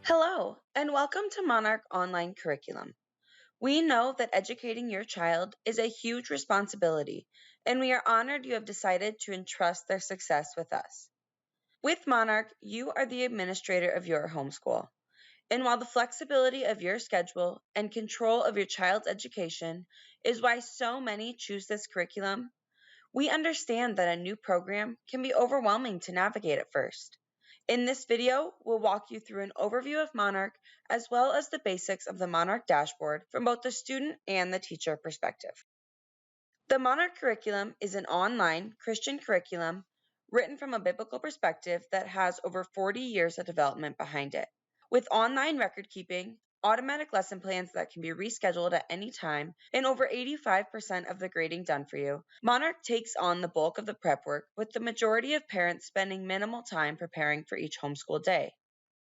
Hello, and welcome to Monarch Online Curriculum. We know that educating your child is a huge responsibility, and we are honored you have decided to entrust their success with us. With Monarch, you are the administrator of your homeschool. And while the flexibility of your schedule and control of your child's education is why so many choose this curriculum, we understand that a new program can be overwhelming to navigate at first. In this video, we'll walk you through an overview of Monarch as well as the basics of the Monarch dashboard from both the student and the teacher perspective. The Monarch curriculum is an online Christian curriculum written from a biblical perspective that has over 40 years of development behind it. With online record keeping, automatic lesson plans that can be rescheduled at any time, and over 85% of the grading done for you, Monarch takes on the bulk of the prep work, with the majority of parents spending minimal time preparing for each homeschool day.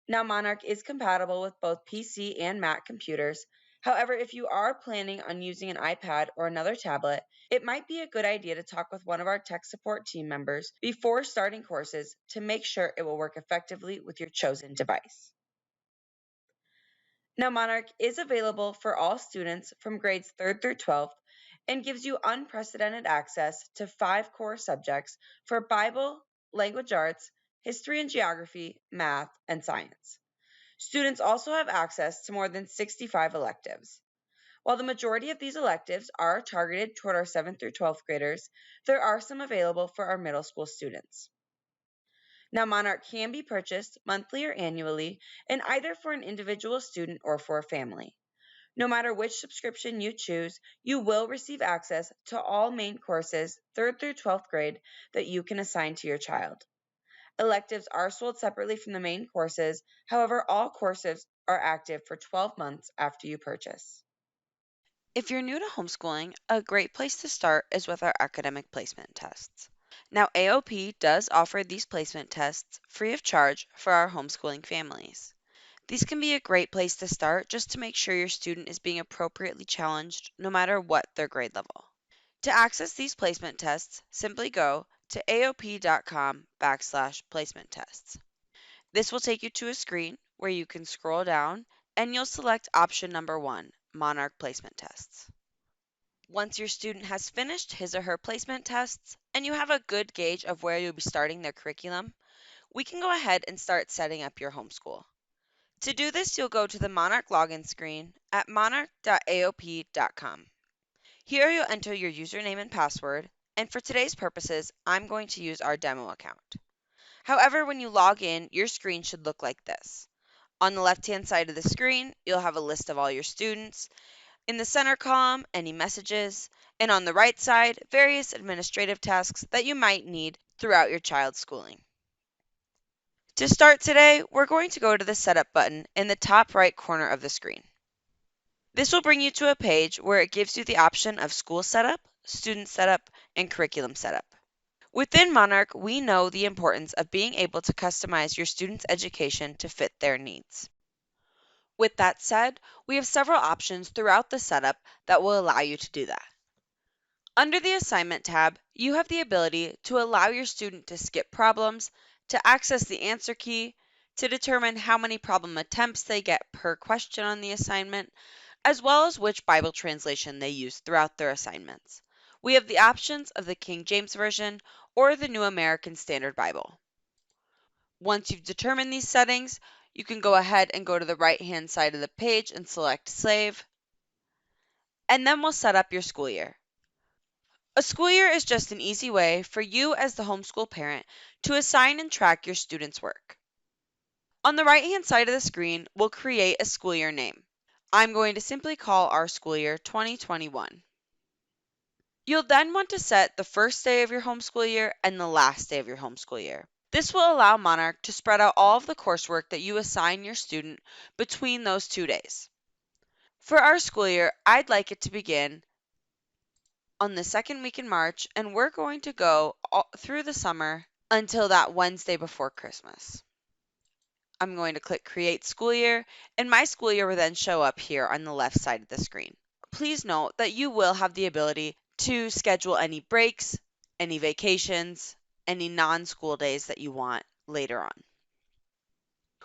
Now, Monarch is compatible with both PC and Mac computers. However, if you are planning on using an iPad or another tablet, it might be a good idea to talk with one of our tech support team members before starting courses to make sure it will work effectively with your chosen device. Now, Monarch is available for all students from grades 3rd through 12th and gives you unprecedented access to 5 core subjects for Bible, language arts, history and geography, math, and science. Students also have access to more than 65 electives. While the majority of these electives are targeted toward our 7th through 12th graders, there are some available for our middle school students. Now, Monarch can be purchased monthly or annually, and either for an individual student or for a family. No matter which subscription you choose, you will receive access to all main courses, 3rd through 12th grade, that you can assign to your child. Electives are sold separately from the main courses. However, all courses are active for 12 months after you purchase. If you're new to homeschooling, a great place to start is with our academic placement tests. Now, AOP does offer these placement tests free of charge for our homeschooling families. These can be a great place to start just to make sure your student is being appropriately challenged no matter what their grade level. To access these placement tests, simply go to aop.com/placement tests. This will take you to a screen where you can scroll down and you'll select option number 1, Monarch Placement Tests. Once your student has finished his or her placement tests and you have a good gauge of where you'll be starting their curriculum, we can go ahead and start setting up your homeschool. To do this, you'll go to the Monarch login screen at monarch.aop.com. Here you'll enter your username and password, and for today's purposes, I'm going to use our demo account. However, when you log in, your screen should look like this. On the left-hand side of the screen, you'll have a list of all your students. In the center column, any messages, and on the right side, various administrative tasks that you might need throughout your child's schooling. To start today, we're going to go to the Setup button in the top right corner of the screen. This will bring you to a page where it gives you the option of school setup, student setup, and curriculum setup. Within Monarch, we know the importance of being able to customize your student's education to fit their needs. With that said, we have several options throughout the setup that will allow you to do that. Under the Assignment tab, you have the ability to allow your student to skip problems, to access the answer key, to determine how many problem attempts they get per question on the assignment, as well as which Bible translation they use throughout their assignments. We have the options of the King James Version or the New American Standard Bible. Once you've determined these settings, you can go ahead and go to the right-hand side of the page and select Save, and then we'll set up your school year. A school year is just an easy way for you as the homeschool parent to assign and track your students' work. On the right-hand side of the screen, we'll create a school year name. I'm going to simply call our school year 2021. You'll then want to set the first day of your homeschool year and the last day of your homeschool year. This will allow Monarch to spread out all of the coursework that you assign your student between those 2 days. For our school year, I'd like it to begin on the second week in March, and we're going to go through the summer until that Wednesday before Christmas. I'm going to click Create School Year, and my school year will then show up here on the left side of the screen. Please note that you will have the ability to schedule any breaks, any vacations, any non-school days that you want later on.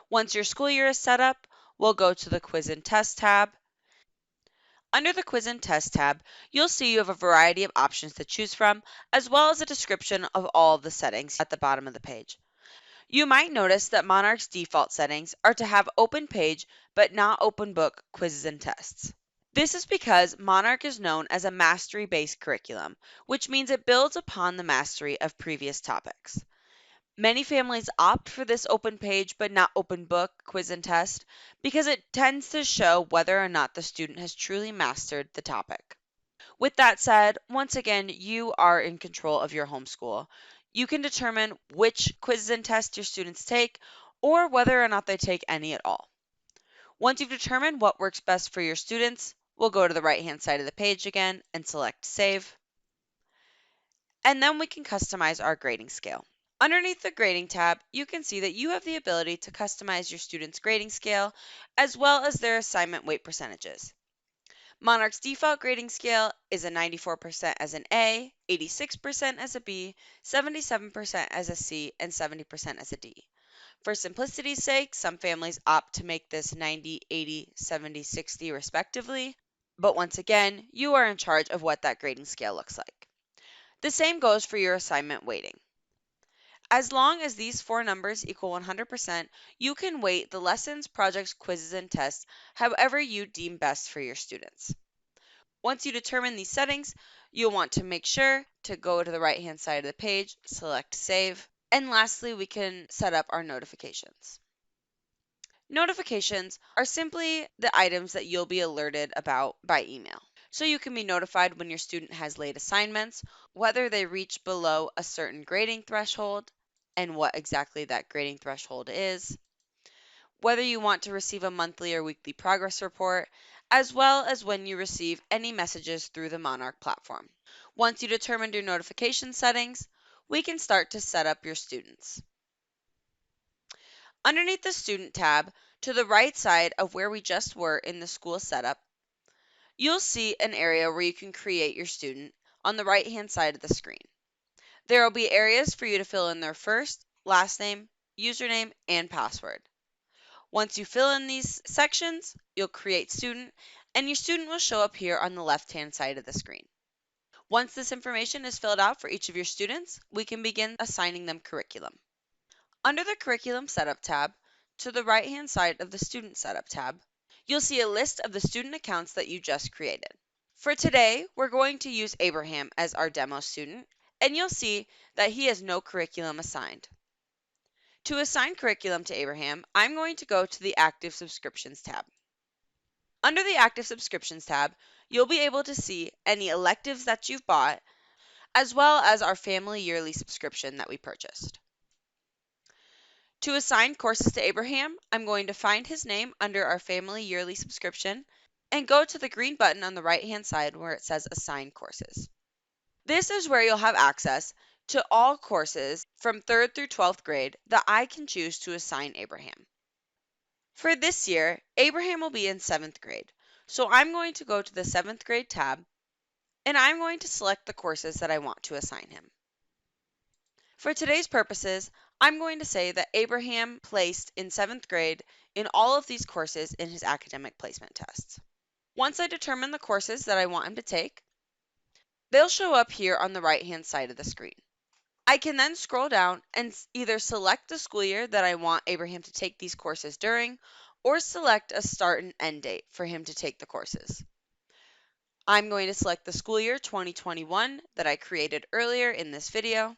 Once your school year is set up, we'll go to the Quiz and Test tab. Under the Quiz and Test tab, you'll see you have a variety of options to choose from, as well as a description of all of the settings at the bottom of the page. You might notice that Monarch's default settings are to have open page but not open book quizzes and tests. This is because Monarch is known as a mastery based curriculum, which means it builds upon the mastery of previous topics. Many families opt for this open page but not open book quiz and test because it tends to show whether or not the student has truly mastered the topic. With that said, once again, you are in control of your homeschool. You can determine which quizzes and tests your students take or whether or not they take any at all. Once you've determined what works best for your students, we'll go to the right-hand side of the page again and select Save. And then we can customize our grading scale. Underneath the Grading tab, you can see that you have the ability to customize your students' grading scale as well as their assignment weight percentages. Monarch's default grading scale is a 94% as an A, 86% as a B, 77% as a C, and 70% as a D. For simplicity's sake, some families opt to make this 90, 80, 70, 60 respectively, but once again, you are in charge of what that grading scale looks like. The same goes for your assignment weighting. As long as these four numbers equal 100%, you can weight the lessons, projects, quizzes, and tests however you deem best for your students. Once you determine these settings, you'll want to make sure to go to the right-hand side of the page, select Save, and lastly, we can set up our notifications. Notifications are simply the items that you'll be alerted about by email. So you can be notified when your student has late assignments, whether they reach below a certain grading threshold, and what exactly that grading threshold is, whether you want to receive a monthly or weekly progress report, as well as when you receive any messages through the Monarch platform. Once you determine your notification settings, we can start to set up your students. Underneath the Student tab, to the right side of where we just were in the school setup, you'll see an area where you can create your student on the right-hand side of the screen. There will be areas for you to fill in their first, last name, username, and password. Once you fill in these sections, you'll create student, and your student will show up here on the left-hand side of the screen. Once this information is filled out for each of your students, we can begin assigning them curriculum. Under the Curriculum Setup tab, to the right-hand side of the Student Setup tab, you'll see a list of the student accounts that you just created. For today, we're going to use Abraham as our demo student, and you'll see that he has no curriculum assigned. To assign curriculum to Abraham, I'm going to go to the Active Subscriptions tab. Under the Active Subscriptions tab, you'll be able to see any electives that you've bought, as well as our family yearly subscription that we purchased. To assign courses to Abraham, I'm going to find his name under our family yearly subscription and go to the green button on the right-hand side where it says Assign Courses. This is where you'll have access to all courses from 3rd through 12th grade that I can choose to assign Abraham. For this year, Abraham will be in 7th grade, so I'm going to go to the 7th grade tab and I'm going to select the courses that I want to assign him. For today's purposes, I'm going to say that Abraham placed in 7th grade in all of these courses in his academic placement tests. Once I determine the courses that I want him to take, they'll show up here on the right-hand side of the screen. I can then scroll down and either select the school year that I want Abraham to take these courses during, or select a start and end date for him to take the courses. I'm going to select the school year 2021 that I created earlier in this video.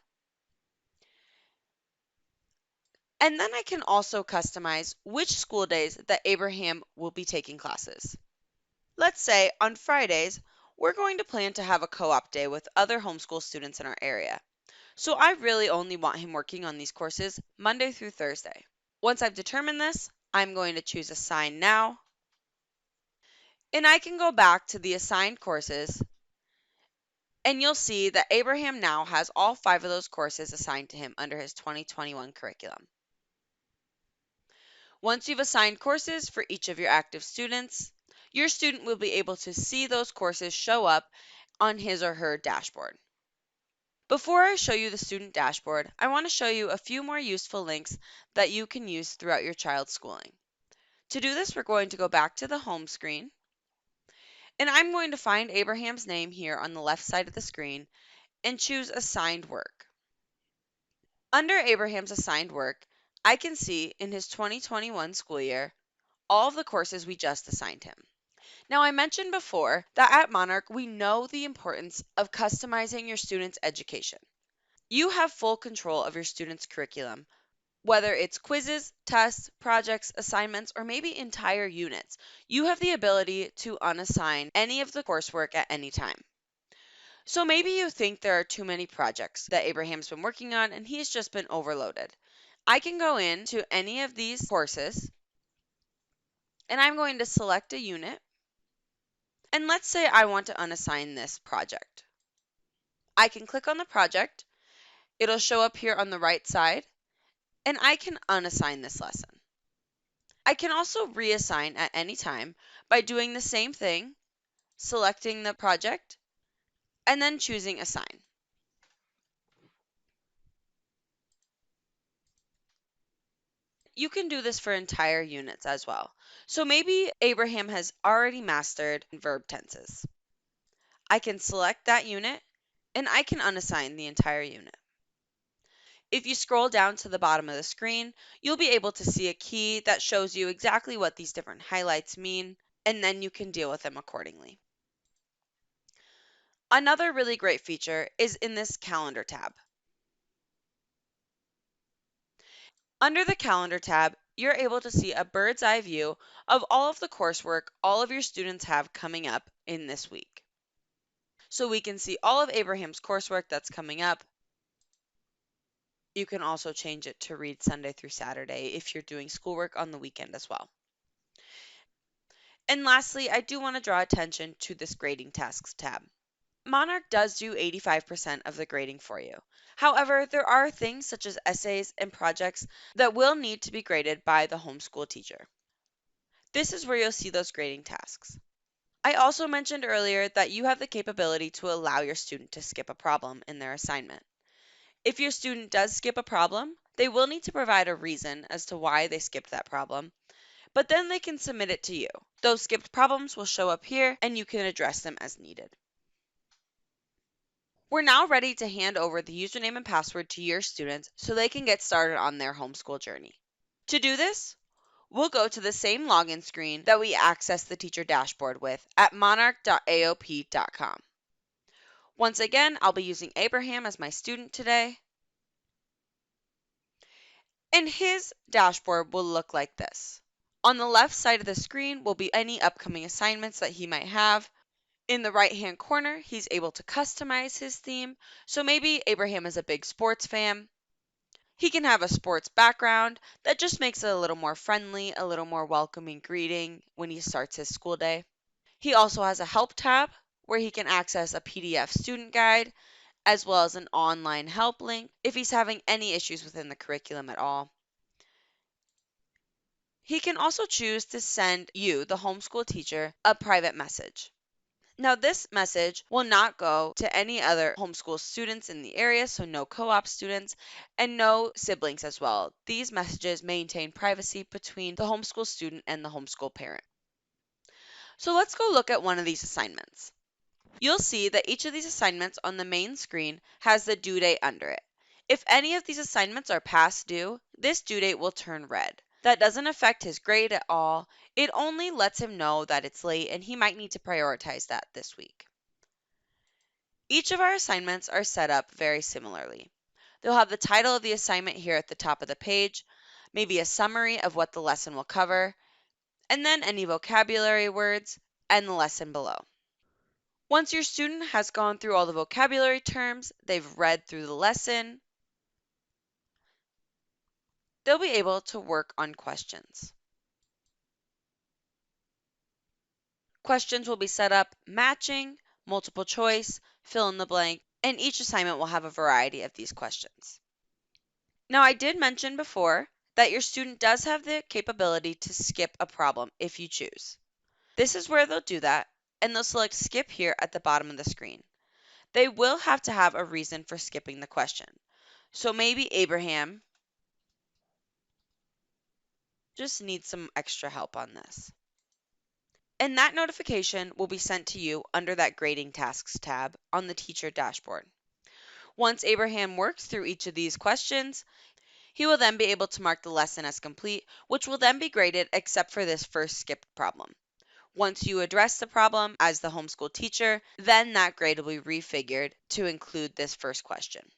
And then I can also customize which school days that Abraham will be taking classes. Let's say on Fridays, we're going to plan to have a co-op day with other homeschool students in our area. So I really only want him working on these courses Monday through Thursday. Once I've determined this, I'm going to choose Assign Now, and I can go back to the assigned courses, and you'll see that Abraham now has all 5 of those courses assigned to him under his 2021 curriculum. Once you've assigned courses for each of your active students, your student will be able to see those courses show up on his or her dashboard. Before I show you the student dashboard, I want to show you a few more useful links that you can use throughout your child's schooling. To do this, we're going to go back to the home screen, and I'm going to find Abraham's name here on the left side of the screen and choose Assigned Work. Under Abraham's assigned work, I can see in his 2021 school year all of the courses we just assigned him. Now, I mentioned before that at Monarch, we know the importance of customizing your students' education. You have full control of your students' curriculum, whether it's quizzes, tests, projects, assignments, or maybe entire units. You have the ability to unassign any of the coursework at any time. So maybe you think there are too many projects that Abraham's been working on and he's just been overloaded. I can go into any of these courses and I'm going to select a unit. And let's say I want to unassign this project. I can click on the project. It'll show up here on the right side and I can unassign this lesson. I can also reassign at any time by doing the same thing, selecting the project, and then choosing Assign. You can do this for entire units as well. So maybe Abraham has already mastered verb tenses. I can select that unit and I can unassign the entire unit. If you scroll down to the bottom of the screen, you'll be able to see a key that shows you exactly what these different highlights mean, and then you can deal with them accordingly. Another really great feature is in this calendar tab. Under the calendar tab, you're able to see a bird's eye view of all of the coursework all of your students have coming up in this week. So we can see all of Abraham's coursework that's coming up. You can also change it to read Sunday through Saturday if you're doing schoolwork on the weekend as well. And lastly, I do want to draw attention to this grading tasks tab. Monarch does do 85% of the grading for you. However, there are things such as essays and projects that will need to be graded by the homeschool teacher. This is where you'll see those grading tasks. I also mentioned earlier that you have the capability to allow your student to skip a problem in their assignment. If your student does skip a problem, they will need to provide a reason as to why they skipped that problem, but then they can submit it to you. Those skipped problems will show up here and you can address them as needed. We're now ready to hand over the username and password to your students so they can get started on their homeschool journey. To do this, we'll go to the same login screen that we accessed the teacher dashboard with at monarch.aop.com. Once again, I'll be using Abraham as my student today. And his dashboard will look like this. On the left side of the screen will be any upcoming assignments that he might have. In the right-hand corner, he's able to customize his theme. So maybe Abraham is a big sports fan. He can have a sports background that just makes it a little more friendly, a little more welcoming greeting when he starts his school day. He also has a help tab where he can access a PDF student guide as well as an online help link if he's having any issues within the curriculum at all. He can also choose to send you, the homeschool teacher, a private message. Now, this message will not go to any other homeschool students in the area, so no co op students and no siblings as well. These messages maintain privacy between the homeschool student and the homeschool parent. So let's go look at one of these assignments. You'll see that each of these assignments on the main screen has the due date under it. If any of these assignments are past due, this due date will turn red. That doesn't affect his grade at all. It only lets him know that it's late and he might need to prioritize that this week. Each of our assignments are set up very similarly. They'll have the title of the assignment here at the top of the page, maybe a summary of what the lesson will cover, and then any vocabulary words and the lesson below. Once your student has gone through all the vocabulary terms, they've read through the lesson, they'll be able to work on questions. Questions will be set up matching, multiple choice, fill in the blank, and each assignment will have a variety of these questions. Now, I did mention before that your student does have the capability to skip a problem if you choose. This is where they'll do that, and they'll select skip here at the bottom of the screen. They will have to have a reason for skipping the question. So maybe Abraham just needs some extra help on this. And that notification will be sent to you under that grading tasks tab on the teacher dashboard. Once Abraham works through each of these questions, he will then be able to mark the lesson as complete, which will then be graded except for this first skipped problem. Once you address the problem as the homeschool teacher, then that grade will be refigured to include this first question.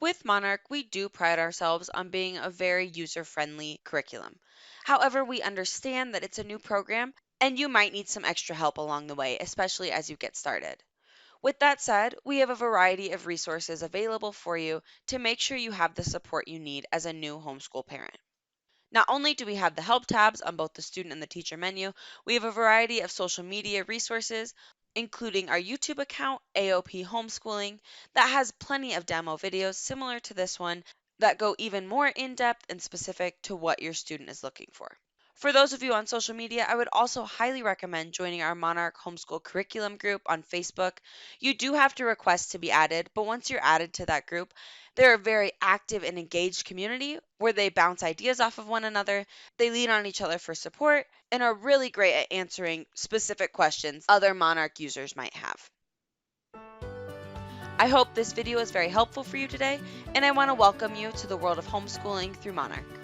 With Monarch, we do pride ourselves on being a very user-friendly curriculum. However, we understand that it's a new program and you might need some extra help along the way, especially as you get started. With that said, we have a variety of resources available for you to make sure you have the support you need as a new homeschool parent. Not only do we have the help tabs on both the student and the teacher menu, we have a variety of social media resources, including our YouTube account, AOP Homeschooling, that has plenty of demo videos similar to this one that go even more in depth and specific to what your student is looking for. For those of you on social media, I would also highly recommend joining our Monarch Homeschool Curriculum group on Facebook. You do have to request to be added, but once you're added to that group, they're a very active and engaged community where they bounce ideas off of one another, they lean on each other for support, and are really great at answering specific questions other Monarch users might have. I hope this video is very helpful for you today, and I want to welcome you to the world of homeschooling through Monarch.